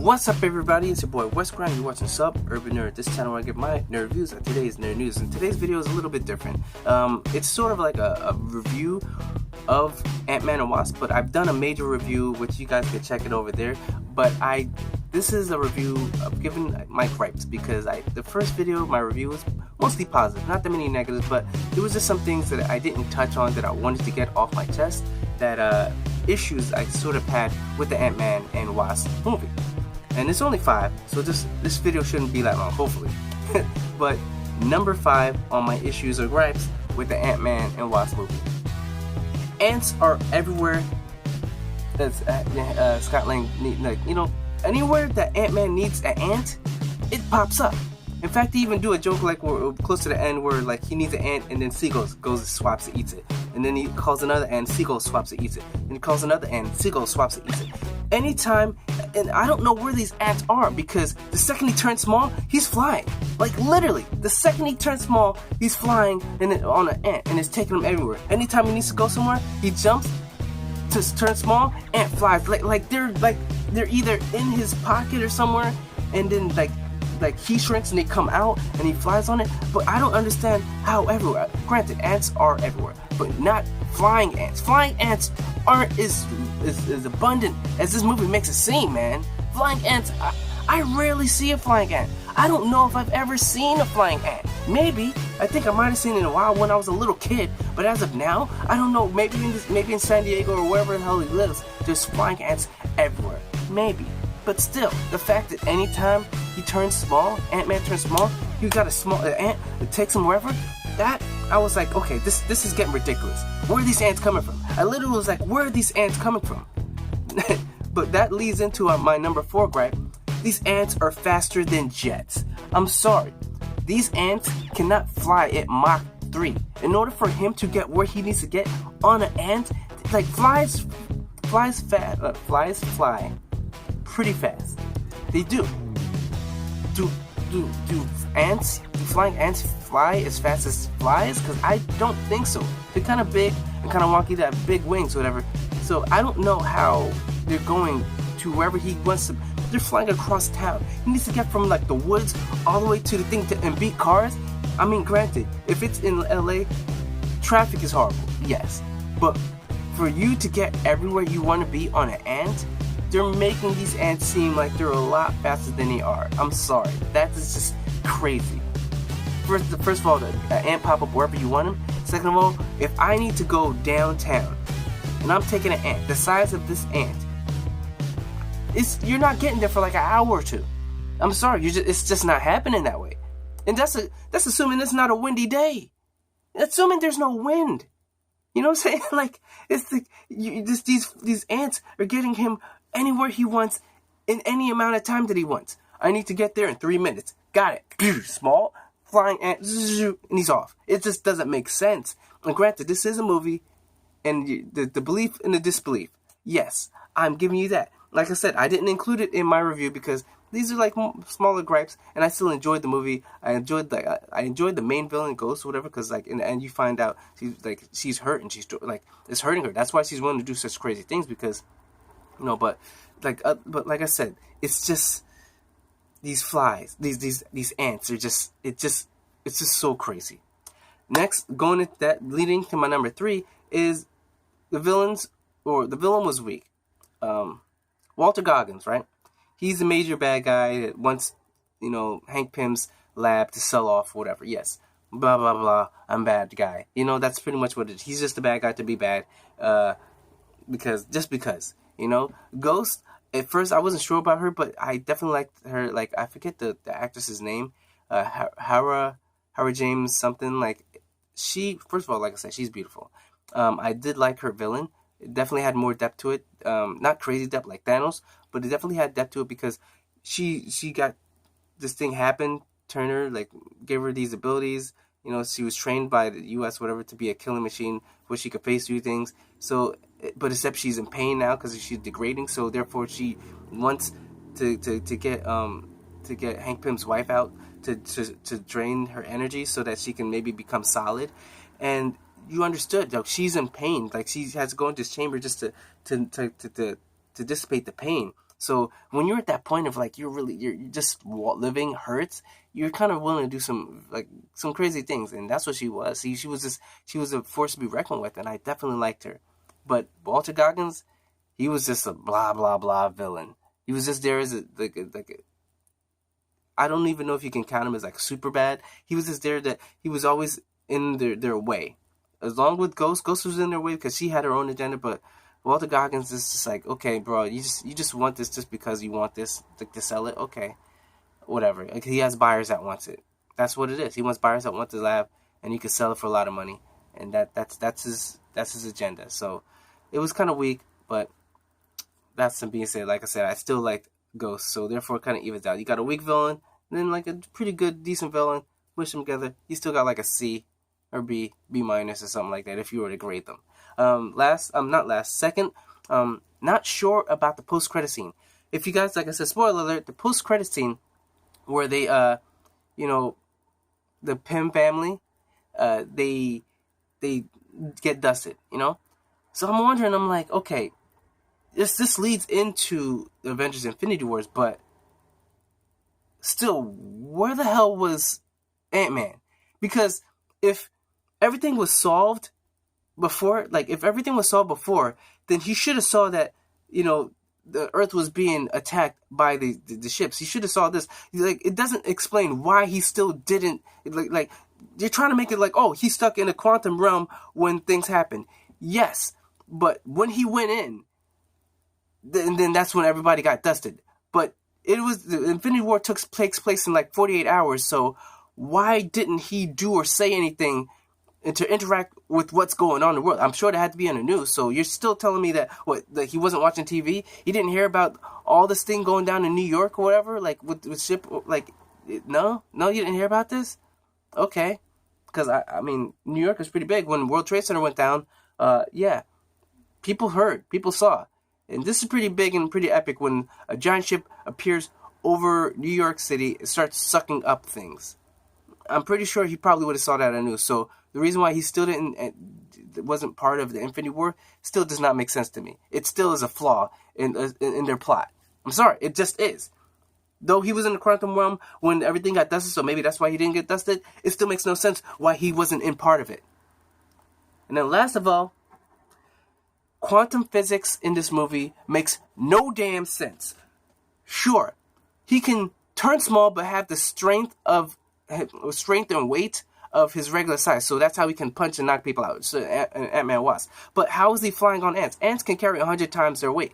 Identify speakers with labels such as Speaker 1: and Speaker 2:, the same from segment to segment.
Speaker 1: What's up, everybody? It's your boy West Grind. You're watching Urban Nerd. This channel where I give my nerd reviews of today's nerd news. And today's video is a little bit different. It's sort of like a review of Ant-Man and Wasp, but I've done a major review, which you guys can check it over there. But this is a review of giving my gripes, because the first video, my review was mostly positive, not that many negatives, but there was just some things that I didn't touch on that I wanted to get off my chest, that issues I sort of had with the Ant-Man and Wasp movie. And it's only 5, so this video shouldn't be that long, hopefully. But number 5 on my issues or gripes with the Ant-Man and Wasp movie. Ants are everywhere. That's Scott Lang, like, you know, anywhere that Ant-Man needs an ant, it pops up. In fact, they even do a joke like we're close to the end where like he needs an ant and then Seagull goes and swaps it, eats it. And then he calls another ant, Seagull swaps it, eats it. And he calls another ant, Seagull swaps it, eats it. Anytime, and I don't know where these ants are, because the second he turns small, he's flying. Like literally, the second he turns small, he's flying and on an ant, and it's taking him everywhere. Anytime he needs to go somewhere, he jumps to turn small, ant flies. Like they're either in his pocket or somewhere, and then like he shrinks and they come out and he flies on it. But I don't understand how everywhere. Granted, ants are everywhere, but not flying ants. Flying ants aren't as abundant as this movie makes it seem, man. Flying ants, I rarely see a flying ant. I don't know if I've ever seen a flying ant. Maybe, I think I might have seen it in a while when I was a little kid, but as of now, I don't know. Maybe in San Diego or wherever the hell he lives, there's flying ants everywhere. Maybe. But still, the fact that anytime he turns small, Ant-Man turns small, you got a small ant that takes him wherever, that, I was like, okay, this is getting ridiculous. Where are these ants coming from? I literally was like, where are these ants coming from? But that leads into my number 4 gripe. These ants are faster than jets. I'm sorry. These ants cannot fly at Mach 3. In order for him to get where he needs to get on an ant, like flies fly pretty fast. They do. Do flying ants fly as fast as flies? Because I don't think so. They're kind of big and kind of wonky. They have big wings or whatever. So I don't know how they're going to wherever he wants to. They're flying across town. He needs to get from like the woods all the way to the thing and beat cars. I mean, granted, if it's in LA, traffic is horrible, yes. But for you to get everywhere you want to be on an ant, they're making these ants seem like they're a lot faster than they are. I'm sorry. That is just crazy. First of all, the ant pop up wherever you want him. Second of all, if I need to go downtown and I'm taking an ant the size of this ant, you're not getting there for like an hour or two. I'm sorry, it's just not happening that way. And that's assuming it's not a windy day. Assuming there's no wind. You know what I'm saying? Like, it's these ants are getting him anywhere he wants in any amount of time that he wants. I need to get there in 3 minutes. Got it. Small flying ant, and he's off. It just doesn't make sense. And granted, this is a movie, and the belief and the disbelief. Yes, I'm giving you that. Like I said, I didn't include it in my review because these are like smaller gripes, and I still enjoyed the movie. I enjoyed the main villain, Ghost, or whatever, because like in the end you find out she's hurt and she's like it's hurting her. That's why she's willing to do such crazy things, because you know. But like I said, it's just these flies, these ants are just it's just so crazy. Next, going into that, leading to my number 3 is the villain was weak. Walter Goggins, right? He's a major bad guy that wants, you know, Hank Pym's lab to sell off, whatever. Yes, blah blah blah. I'm bad guy. You know, that's pretty much what it is. He's just a bad guy to be bad, because you know. Ghost. At first, I wasn't sure about her, but I definitely liked her. Like, I forget the actress's name, Hara James something. Like, first of all, like I said, she's beautiful. I did like her villain. It definitely had more depth to it. Not crazy depth like Thanos, but it definitely had depth to it because she got this thing happen, Turner, like, gave her these abilities. You know, she was trained by the U.S. whatever to be a killing machine where she could face through things. So, but except she's in pain now because she's degrading. So therefore, she wants to get Hank Pym's wife out to drain her energy so that she can maybe become solid. And you understood, like, she's in pain. Like, she has to go into this chamber just to dissipate the pain. So when you're at that point of like you're just living hurts, you're kind of willing to do some crazy things, and that's what she was. She was a force to be reckoned with, and I definitely liked her. But Walter Goggins, he was just a blah blah blah villain. He was just there as I don't even know if you can count him as like super bad. He was just there that he was always in their way. As long with Ghost was in their way because she had her own agenda, but Walter Goggins is just like, okay, bro, you just want this just because you want this to sell it, okay, whatever. Like, he has buyers that wants it. That's what it is. He wants buyers that want the lab, and he can sell it for a lot of money, and that's his agenda. So it was kind of weak, but that's some being said. Like I said, I still liked Ghost, so therefore it kind of evens out. You got a weak villain, and then like a pretty good, decent villain. Push them together, you still got like a C or B minus or something like that if you were to grade them. Second, not sure about the post-credit scene. If you guys, like I said, spoiler alert, the post-credit scene where they, the Pym family, they get dusted, So I'm wondering, I'm like, okay, this leads into the Avengers Infinity Wars, but still, where the hell was Ant-Man? Because if everything was solved before, then he should have saw that, the Earth was being attacked by the ships. He should have saw this. Like, it doesn't explain why he still didn't, like, you're trying to make it like, oh, he's stuck in a quantum realm when things happen. Yes, but when he went in, then that's when everybody got dusted. But it was, the Infinity War takes place in like 48 hours, so why didn't he do or say anything to interact with what's going on in the world? I'm sure that had to be on the news, so you're still telling me that he wasn't watching TV? He didn't hear about all this thing going down in New York or whatever, like with ship, like, no, you didn't hear about this? Okay, because I mean, New York is pretty big. When World Trade Center went down, yeah, people heard, people saw, and this is pretty big and pretty epic when a giant ship appears over New York City and starts sucking up things. I'm pretty sure he probably would have saw that on the news. So the reason why he still wasn't part of the Infinity War still does not make sense to me. It still is a flaw in their plot. I'm sorry, it just is. Though he was in the quantum realm when everything got dusted, so maybe that's why he didn't get dusted, it still makes no sense why he wasn't in part of it. And then last of all, quantum physics in this movie makes no damn sense. Sure, he can turn small but have the strength and weight of his regular size, so that's how he can punch and knock people out. So Ant-Man Wasp. But how is he flying on ants? Ants can carry 100 times their weight.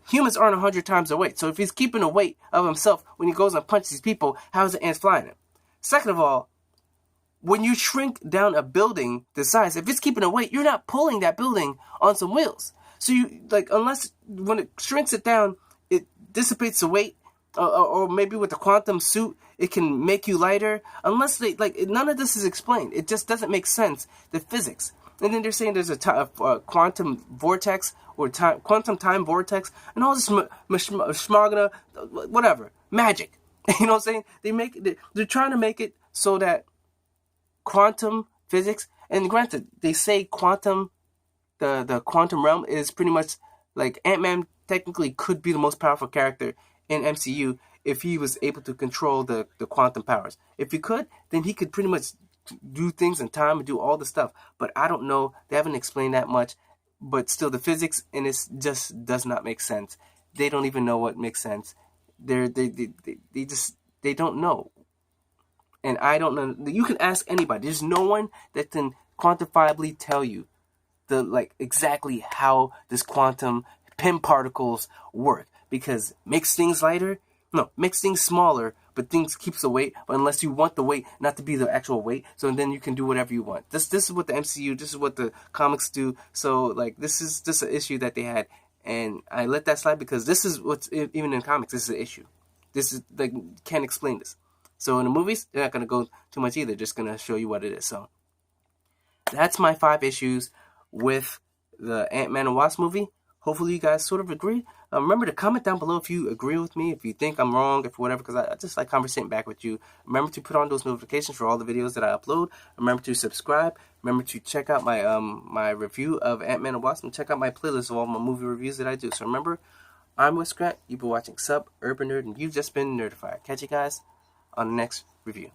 Speaker 1: Humans aren't 100 times their weight. So if he's keeping the weight of himself when he goes and punches these people, how is the ants flying him? Second of all, when you shrink down a building the size, if it's keeping a weight, you're not pulling that building on some wheels. So you, like, unless when it shrinks it down, it dissipates the weight, or maybe with the quantum suit, it can make you lighter. Unless none of this is explained. It just doesn't make sense, the physics. And then they're saying there's a quantum vortex or quantum time vortex and all this schmagna, whatever, magic. You know what I'm saying? They're trying to make it so that quantum physics, and granted, they say quantum, the quantum realm is pretty much like Ant-Man technically could be the most powerful character in MCU if he was able to control the quantum powers. If he could, then he could pretty much do things in time and do all the stuff. But I don't know. They haven't explained that much. But still, the physics in this just does not make sense. They don't even know what makes sense. They don't know. And I don't know. You can ask anybody. There's no one that can quantifiably tell you exactly how this quantum Pym particles work. Because makes things lighter? No, makes things smaller, but things keeps the weight. But unless you want the weight not to be the actual weight, so then you can do whatever you want. This is what the MCU, this is what the comics do. So this is just an issue that they had, and I let that slide because this is what's even in comics. This is an issue. This is can't explain this. So in the movies, they're not gonna go too much either. Just gonna show you what it is. So that's my 5 issues with the Ant-Man and Wasp movie. Hopefully you guys sort of agree. Remember to comment down below if you agree with me, if you think I'm wrong, if whatever, because I just like conversating back with you. Remember to put on those notifications for all the videos that I upload. Remember to subscribe. Remember to check out my my review of Ant-Man and Wasp, and check out my playlist of all my movie reviews that I do. So remember, I'm Wes Grant. You've been watching Sub Urban Nerd, and you've just been nerdified. Catch you guys on the next review.